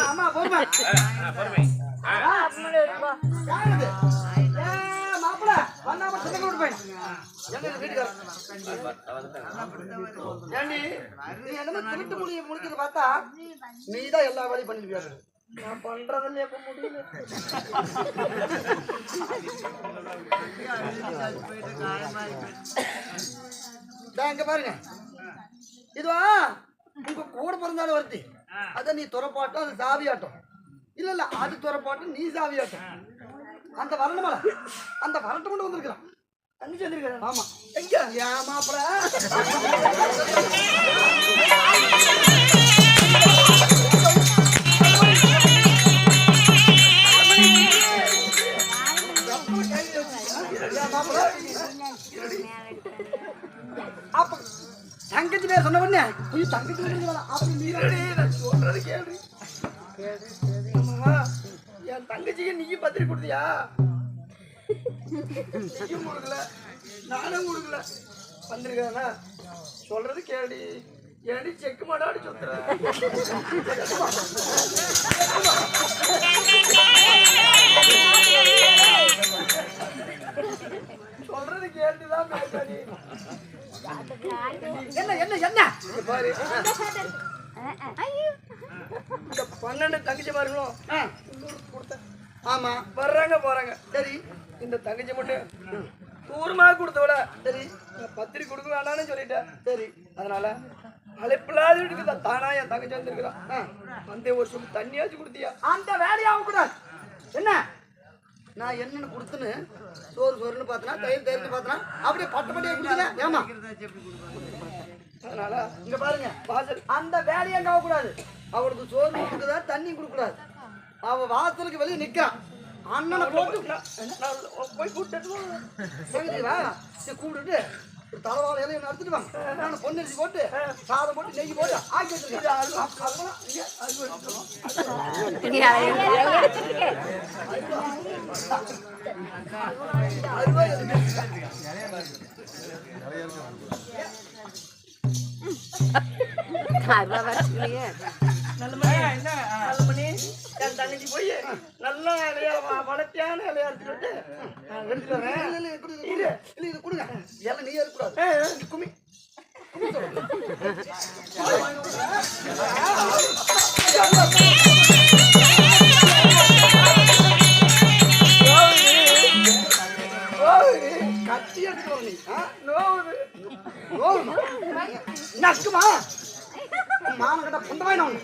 அம்மா பொறுமை மாப்பிள்ள வந்தாம சின்ன போய் ஏண்டி நீ என்னமோ திருட்டு மொழியை முடிக்கிறது பார்த்தா நீதான் எல்லா வேலையும் பண்ணிருப்பியா நான் பண்றதில்ல எப்ப முடியல இங்க பாருங்க இதுவா உங்க கூட பிறந்தாலும் வருத்தி அத நீ துறப்பாட்டம் அது சாவியாட்டம் இல்ல அது துறப்பாட்டம் நீ சாவியாட்டம் அந்த வரணுமல அந்த வரட்டு கொண்டு வந்திருக்கிறான் அஞ்சு வந்திருக்கிறேன் ஆமா எங்க ஏன் மாப்பிள அப்ப தங்கச்சி பேர் சொன்ன உடனே போய் தங்கச்சி அப்படி நீரடி சொல்றது கேள்வி என் தங்கச்சிக்கு நீயும் பத்திரி கொடுத்தியா நீயும் கொடுக்கல நானும் கொடுக்கல வந்திருக்கானா சொல்றது கேள்வி ஏடி செக்கு மாடாடி சொல்ற சொல்றது கேட்டுதான் பேசாடி என்ன என்ன என்ன பாரு இந்த 12 தங்கச்சி பாருங்களோ ஆமா வர்றாங்க போறாங்க சரி இந்த தங்கச்சி மட்டும் தூரமா கொடுத்தவள சரி பத்திரி கொடுக்க வேண்டாம்னு சொல்லிட்டேன் சரி அதனால அழைப்பில்லாத வீட்டுக்கு தானா என் தங்கச்சி வந்துருக்கிறான் அந்த ஒரு சொல்லி தண்ணியாச்சு கொடுத்தியா அந்த வேலையாவும் கூடாது என்ன நான் என்னன்னு கொடுத்துன்னு சோறு சோறுன்னு பார்த்தனா தயிர் தயிர்னு பார்த்தனா அப்படியே பட்டு பட்டியா குடிக்கல ஏமா அதனால இங்க பாருங்க வாசல் அந்த வேலையை அங்க கூடாது அவளுக்கு சோறு கொடுக்குதா தண்ணி கொடுக்கூடாது அவ வாசலுக்கு வெளியே நிக்கிறான் அண்ணனை போட்டு போய் கூப்பிட்டுட்டு தலைவாழ இலையை நடத்திட்டு வாங்க நான் பொன்னரிசி போட்டு சாதம் போட்டு நெய் போட்டு ஆக்கி தங்கச்சி போய் நல்லா இலையா வளர்த்தியான இலையா எடுத்துட்டு இது கொடுங்க எல்லாம் நீ இருக்கக்கூடாது குமி கட்சி எடுத்து நீ நோவுது நக்குமா மானகட்ட புண்டவாயினம்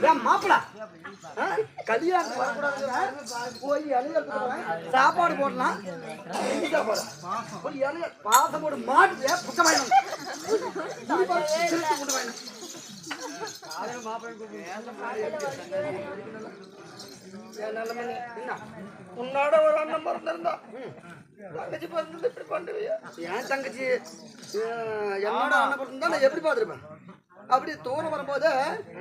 ஏன் மாப்பிள கல்யாணம் வரக்கூடாது போய் இலைய சாப்பாடு போடலாம் ஒரு இலைய பாசம் போட்டு மாட்டு புட்டவாயினம் உன்னோட ஒரு அண்ணன் பிறந்திருந்தா தங்கச்சி பிறந்து இப்படி பண்ணுவியா என் தங்கச்சி என்னோட அண்ணன் பிறந்திருந்தா நான் எப்படி பார்த்துருப்பேன் அப்படி தூரம் வரும்போது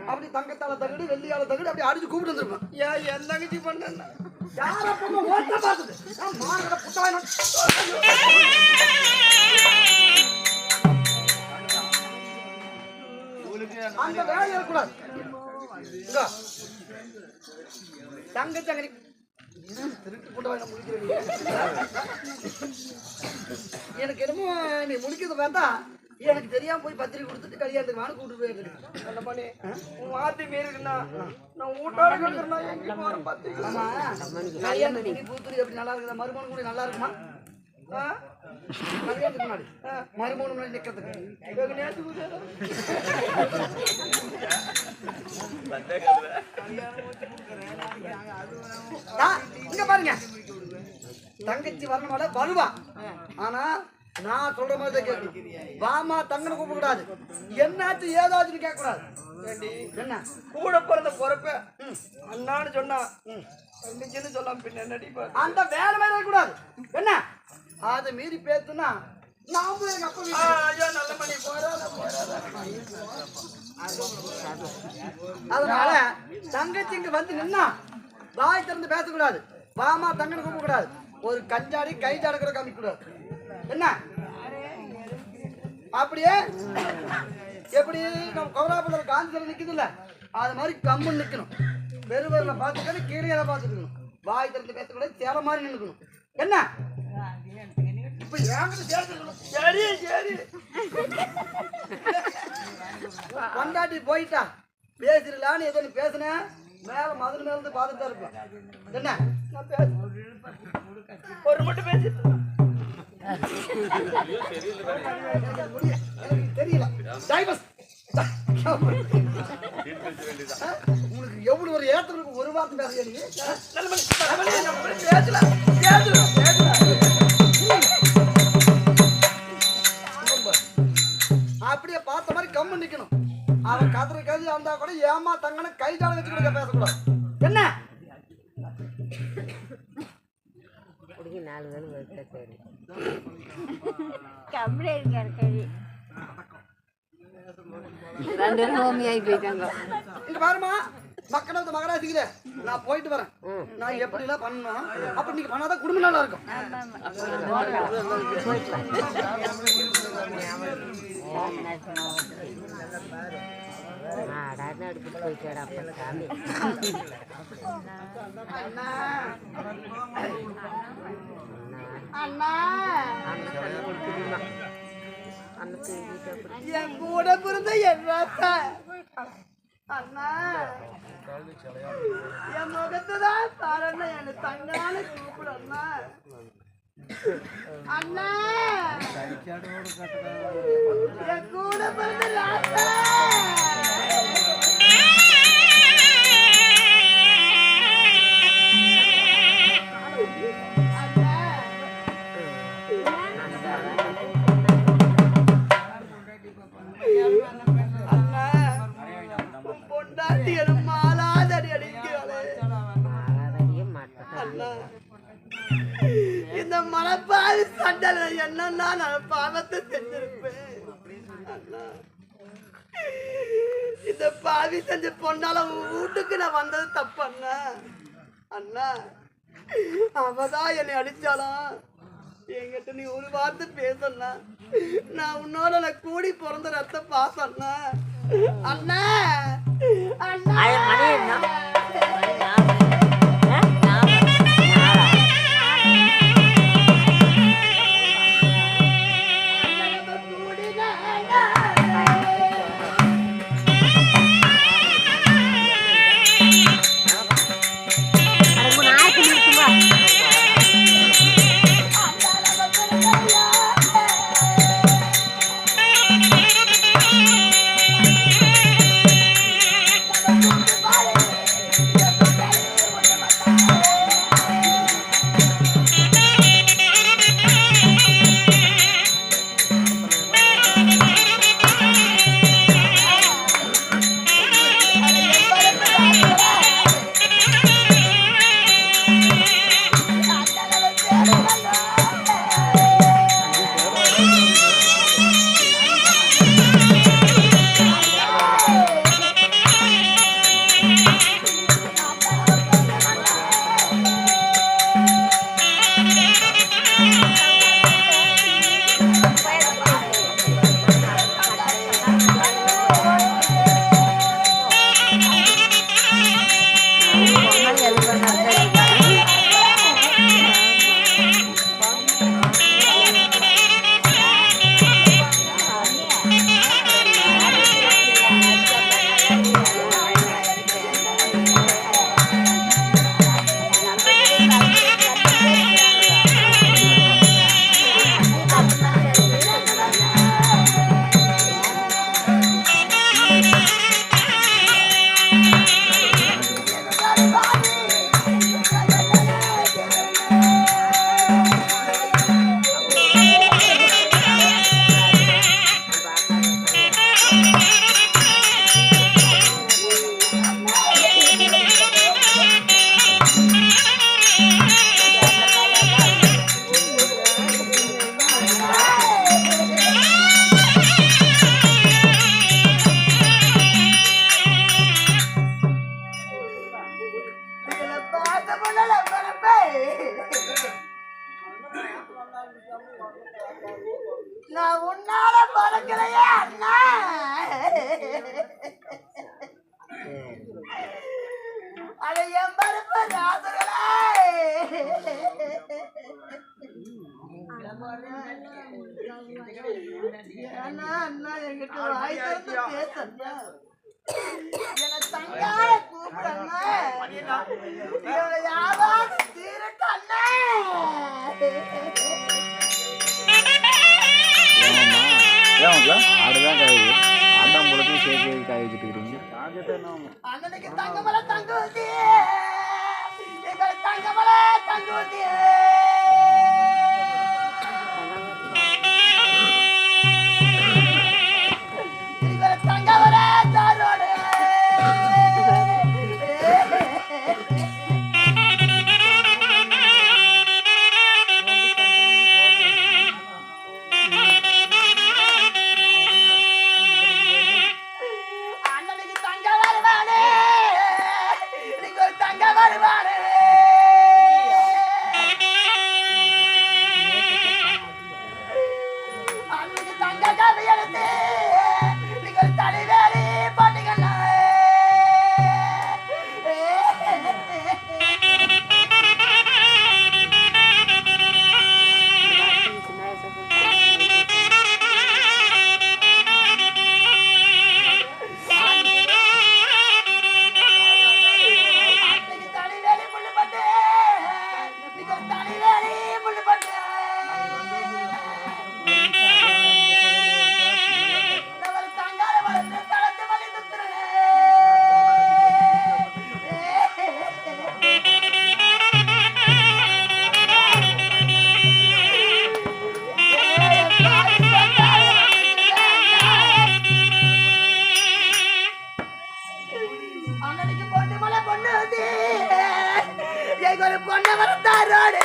அப்படி தங்கத்தால தகுடு வெள்ளியால தகுடு அப்படி அடிச்சு கூப்பிட்டு வந்துருப்பேன் ஏன் என் தங்கச்சி பண்ண யார பொண்ணு ஓட்ட பார்த்தது மானகட புட்டாயினம் அந்த வேலை இருக்கக்கூடாது தங்கச்சி அங்க திருட்டு புட்டாயினம் முடிக்கிறீங்க எனக்கு என்னமோ நீ முடிக்கிறது பார்த்தா எனக்கு தெரியாம போய் பத்திரிக்கை கொடுத்துட்டு கல்யாணத்துக்கு வாங்க கூட்டு போயிருக்கேன் அந்த பண்ணி உன் வார்த்தை மீறினா நான் ஊட்டாட கட்டுறேன்னா எங்க போற பத்திரிக்கை கல்யாணத்துக்கு பூத்துரி எப்படி நல்லா இருக்குதா மறுமணம் கூட நல்லா இருக்குமா கல்யாணத்துக்கு முன்னாடி மறுமணம் முன்னாடி நிக்கிறதுக்கு இங்க பாருங்க தங்கச்சி வரணுமால வருவா ஆனா நான் சொல்ற மாதிரி கேட்கணும் வாமா தங்கனை கூப்பிட கூடாது என்னாச்சு ஏதாச்சுன்னு கேட்க கூடாது என்ன கூட பிறந்த பொறுப்ப அண்ணான்னு சொன்னா தங்கச்சின்னு சொல்லாம பின்ன நடிப்ப அந்த வேலை வேலை கூடாது என்ன அதை மீறி பேசுனா நாம எங்க அப்பா நல்ல பண்ணி அதனால தங்கச்சி இங்க வந்து நின்னா வாய் திறந்து பேசக்கூடாது வாமா தங்கனை கூப்பிட கூடாது ஒரு கஞ்சாடி கை ஜாடக்கிற காமிக்க கூடாது என்ன அப்படியே எப்படி நம்ம கௌராபுரம் காஞ்சி நிக்குது இல்ல அது மாதிரி கம்முன்னு நிக்கணும் வெறுவரில் பார்த்துக்கணும், கீழே பார்த்துக்கணும். வாய் திறந்து பேசக்கூடாது, சேர மாதிரி நின்றுக்கணும். என்ன இப்ப சரி சரி கொண்டாட்டி போயிட்டா பேசிடலான்னு ஏதோ பேசுனேன். மேல மதுரை மேல இருந்து பார்த்துட்டு தான் இருப்பேன். என்ன ஒரு மட்டும் பேசி தெரியல. உங்களுக்கு எவ்வளவு ஒரு ஏத்தங்களுக்கு ஒரு வார்த்தை பேசுறீங்க. அப்படியே பார்த்த மாதிரி கம்மு நிக்கணும். அவன் கதிர கதி வந்தா கூட ஏமா தங்கன கை ஜால வச்சு கூட பேசக்கூடாது. என்ன இங்க பாருமா, மக்கள் வந்து மகராசிக்கிற நான் போயிட்டு வரேன். நான் எப்படி எல்லாம் பண்ணணும் அப்ப நீங்க பண்ணாதான் குடும்பம் நல்லா இருக்கும். என் கூட பிறந்த என் அண்ணா என் முகத்துதான் பாருங்க, என் தங்கான கூப்பிடு அண்ணா. அண்ணா என் கூட பிறந்த ராசா இந்த மனப்பாவி சண்டல என்னன்னா நான் பாவத்தை செஞ்சிருப்பேன். இந்த பாவி செஞ்ச பொண்ணால வீட்டுக்கு நான் வந்தது தப்பு அண்ணா. அண்ணா அவதான் என்னை அடிச்சாலும் என்கிட்ட நீ ஒரு வார்த்தை பேசண்ணா. நான் உன்னோட கூடி பிறந்த ரத்த பாசண்ணா. அண்ணா அண்ணா நான் உன்னால பறக்கலையே அண்ணா. அதை எம்பருப்பு ராசுகளே அண்ணா அண்ணா என்கிட்ட வாய் திறந்து பேசண்ணா என்ன தங்கால கூப்பிடண்ணா இவளை யாராவது தீரட்டண்ணா ஆடுதான் காயுது ஆட்டம் முழுக்க சேர்த்து காய வச்சுட்டு இருக்கிறீங்க அண்ணனுக்கு தங்கமலை தங்குவதி எங்களை தங்கமலை தங்குவதி இவரை தங்கமலை தாரோடு அண்ணனுக்கு தங்க வருவானே நீங்க ஒரு தங்க வருவானே அண்ணனுக்கு தங்க கதை எடுத்து நீங்க ஒரு தனிவேலி போட்டீங்கன்னா அன்னைக்கு தனிவேலி முள்ளு பட்டு நீங்க ஒரு தனிவேலி முள்ளு பட்டு நம்ம தங்கால வளர்ந்து தளர்த்து வழி சுத்துறேன் அண்ணனுக்கு பொண்ணு மலை பொண்ணு வந்து எங்க ஒரு பொண்ணை வரத்தாரோடு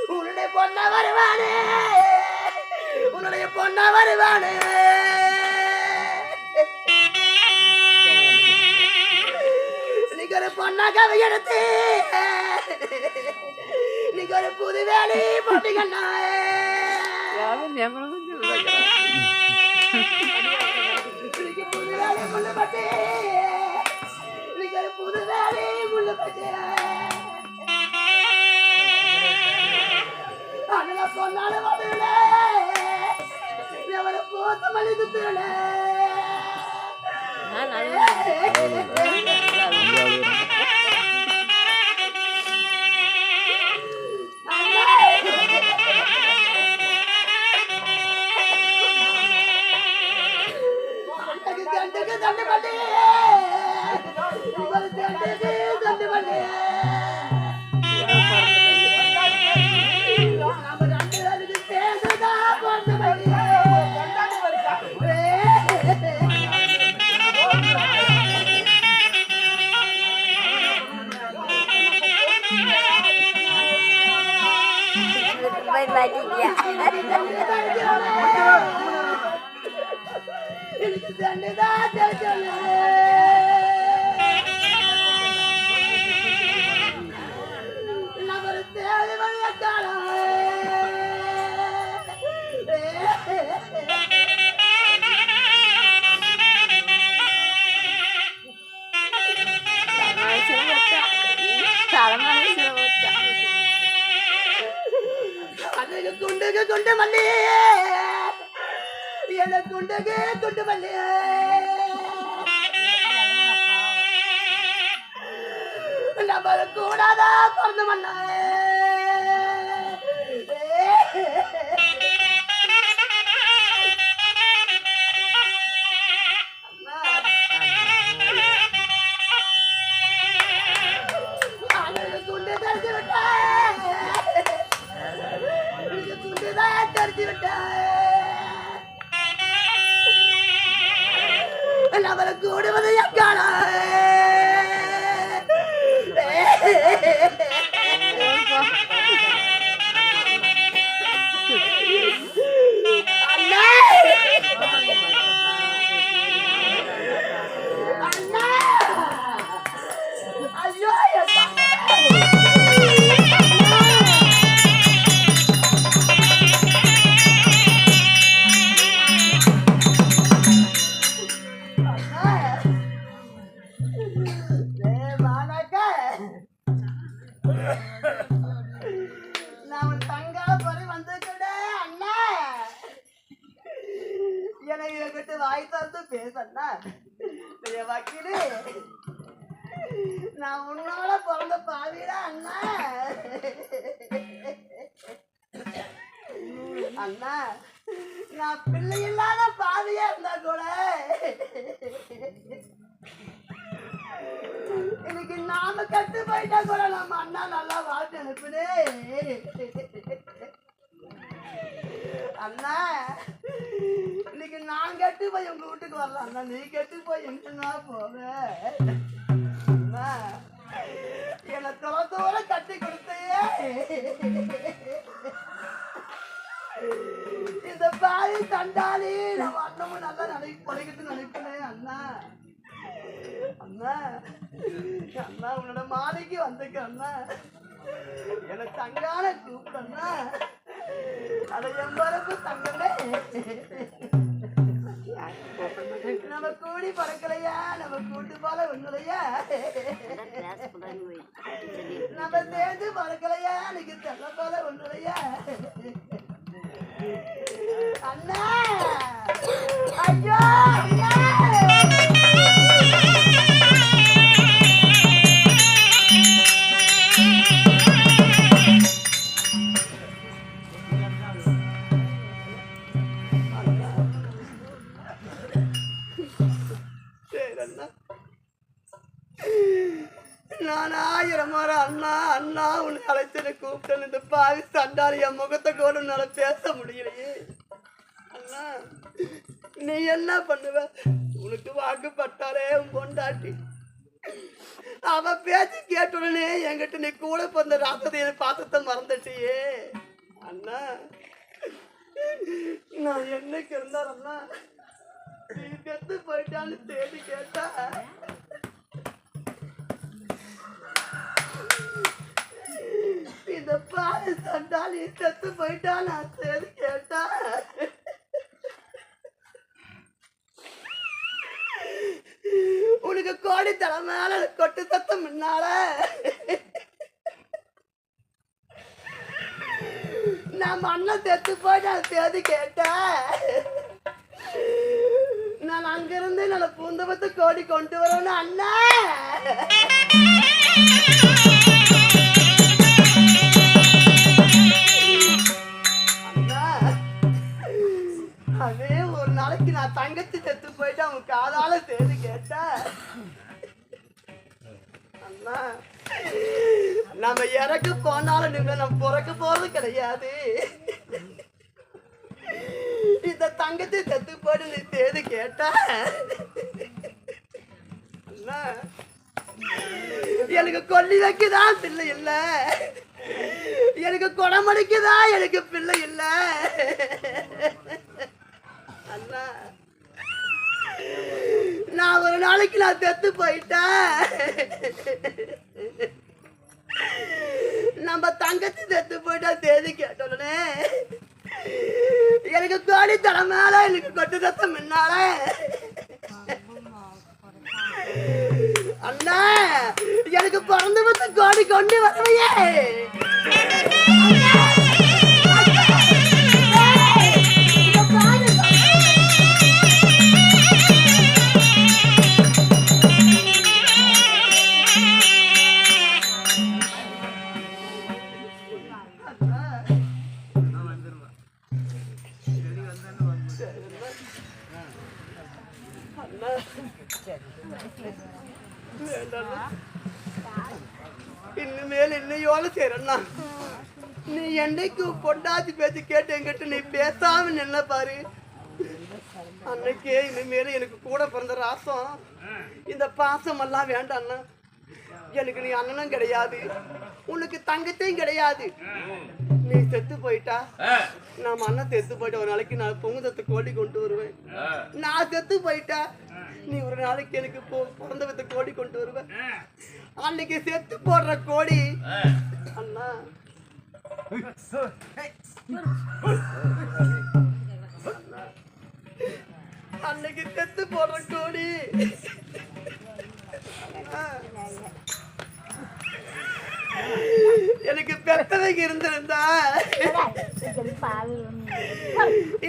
உன்னுடைய பொண்ணா வருவானே உன்னுடைய பொண்ணா வருவானே நீங்க ஒரு பொண்ணா கதை எடுத்து நீங்க ஒரு புது வேலை போட்டீங்கன்னா இன்னைக்கு புது வேலை முள்ளு பட்டு இன்னைக்கு ஒரு புது வேலை முள்ளு பட்டு அண்ணா சொன்னாலும் வரல எவரை போத்த மல்லி சுத்துறல தண்டுக்கு தண்டு பண்ணி இவர் தண்டுக்கு தண்டு பண்ணி நம்ம ரெண்டு பேருக்கு சேர்ந்துதா பொண்ணு பண்ணி எனக்கு தண்டுதா தெரிஞ்சல நம்ம தேவை வழிய காலம் அன்னைக்கு துண்டுக்கு துண்டு மல்லி என்ன துண்டுக்கு துண்டு மல்லி நம்ம கூடாதா பிறந்த மண்ண துண்டு தெரிஞ்சு விட்டேன் துண்டுதான் தெரிஞ்சு விட்டேன் நம்மளை கூடுவது எக்கால அண்ணா அண்ணா ஐயோ வாய் தந்து பேசண்ணா வக்கீலு நான் உன்னோட பிறந்த பாவிடா அண்ணா அண்ணா நான் பிள்ளை இல்லாத பாவியா இருந்தா கூட இன்னைக்கு நாம கட்டு போயிட்டா கூட நம்ம அண்ணா நல்லா வாழ்த்து அனுப்புனே அண்ணா இன்னைக்கு நான் கெட்டு போய் உங்க வீட்டுக்கு வரலாம் அண்ணா நீ கெட்டு போய் எங்கன்னா போவ அண்ணா என்னை தோற கட்டி கொடுத்தையே இந்த பாதி தண்டாளி நம்ம அண்ணமும் நல்லா படிக்கிட்டு நினைக்கிறேன் அண்ணா அண்ணா அண்ணா உன்னோட மாலைக்கு வந்துக்க அண்ணா எனக்கு தங்கான கூப்பிடண்ணா அட எம்பரப்பு தங்கமே நம்ம கூடி பறக்கலையா நம்ம கூட்டு போல ஒண்ணுலையா நம்ம சேர்ந்து பறக்கலையா எனக்கு தெல்ல போல ஒண்ணுலையா அண்ணா ஐயோ ஐயா நான் 1000 முறை அண்ணா அண்ணா உன்னை அழைச்சு கூப்பிட்டேன் இந்த பாவி சண்டாளி என் முகத்தை கூட உன்னால பேச முடியலையே அண்ணா நீ என்ன பண்ணுவ உனக்கு வாக்குப்பட்டாரே உன் பொண்டாட்டி அவ பேச்சு கேட்டுடனே என்கிட்ட நீ கூட பிறந்த ராசதைய பாசத்தை மறந்துட்டியே அண்ணா நான் என்னைக்கு இருந்தார் அண்ணா நீ கெத்து போயிட்டான்னு தேடி கேட்டா இந்த பாரு சண்டாளி செத்து போயிட்டா நான் தேடி கேட்டா உனக்கு கோடி தலை மேல கொட்டு சத்தம் முன்னால நான் அண்ணன் செத்து போயிட்டா தேடி கேட்டேன் நான் அங்கிருந்து நல்ல பூந்தபத்து கோடி கொண்டு வரணும் அண்ணா அதே ஒரு நாளைக்கு நான் தங்கச்சி செத்து போயிட்டு அவங்க காதால தேடி கேட்டேன் அண்ணா நம்ம இறக்க போனாலும் நம்ம பிறக்க போறது கிடையாது இந்த தங்கச்சி செத்து போயிட்டு நீ தேடி கேட்ட அண்ணா எனக்கு கொல்லி வைக்குதான் பிள்ளை இல்ல எனக்கு குடமடிக்குதான் எனக்கு பிள்ளை இல்ல அண்ணா நான் ஒரு நாளைக்கு நான் செத்து போயிட்டேன் நம்ம தங்கச்சி செத்து போயிட்டா தேதி கேட்டோடனே எனக்கு கோடி தலை மேல எனக்கு கொட்டு சத்தம் முன்னால அண்ணா எனக்கு பிறந்து வந்து கோடி கொண்டு வரவையே இனிமேல் என்னையோட செய்யறா நீ என்னைக்கு பொண்டாச்சு பேச்சு கேட்டு என்கிட்ட நீ பேசாம நின்ன பாரு அன்னைக்கே இனிமேல் எனக்கு கூட பிறந்த ராசம் இந்த பாசம் எல்லாம் வேண்டாண்ணா எனக்கு நீ அண்ணனும் கிடையாது உனக்கு தங்கத்தையும் கிடையாது நீ செத்து போயிட்டா நான் அண்ணன் செத்து போயிட்ட ஒரு நாளைக்கு நான் பொங்குதத்தை கோடி கொண்டு வருவேன் நான் செத்து போயிட்டா நீ ஒரு நாளைக்கு எனக்கு பிறந்த வித்த கோடி கொண்டு வருவேன் அன்னைக்கு செத்து போடுற கோடி அண்ணா அன்னைக்கு செத்து போடுற கோடி எனக்கு பெத்தவைக்கு இருந்திருந்தா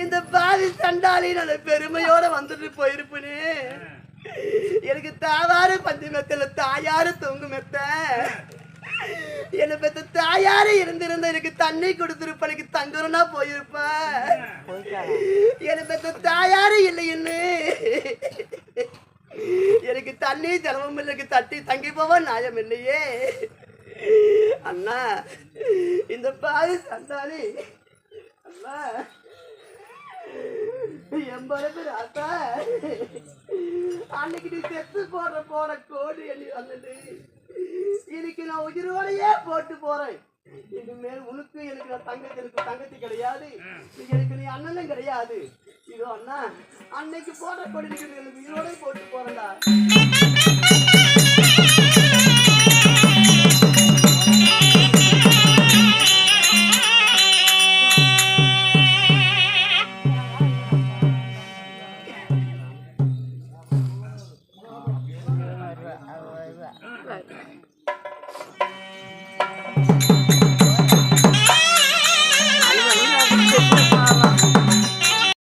இந்த பாவி சண்டாளி நல்ல பெருமையோட வந்துட்டு போயிருப்பேன்னு. எனக்கு தாவாறு பஞ்சு மெத்தல தாயாரு தூங்கு மெத்த. என்ன பெத்த தாயாரு இருந்திருந்தா எனக்கு தண்ணி கொடுத்துருப்ப, எனக்கு தங்குறனா போயிருப்பேன். என்ன பெத்த தாயாரு இல்லைன்னு எனக்கு தண்ணி ஜலமும் இல்லை, எனக்கு தட்டி தங்கி போவ நியாயம் இல்லையே. அண்ணா இந்த பாதி சண்டாளி அண்ணா எம்பது பேர் ஆத்தா அன்னைக்கு நீ செத்து போற கோடி எண்ணி வந்துட்டு இன்னைக்கு நான் உயிரோடையே போட்டு போறேன். இனிமேல் உனக்கு எனக்கு தங்கச்சி கிடையாது, எனக்கு நீ அண்ணனும் கிடையாது. இதோ அண்ணா அன்னைக்கு போடுற கொடி எனக்கு உயிரோட போட்டு போறேன்டா.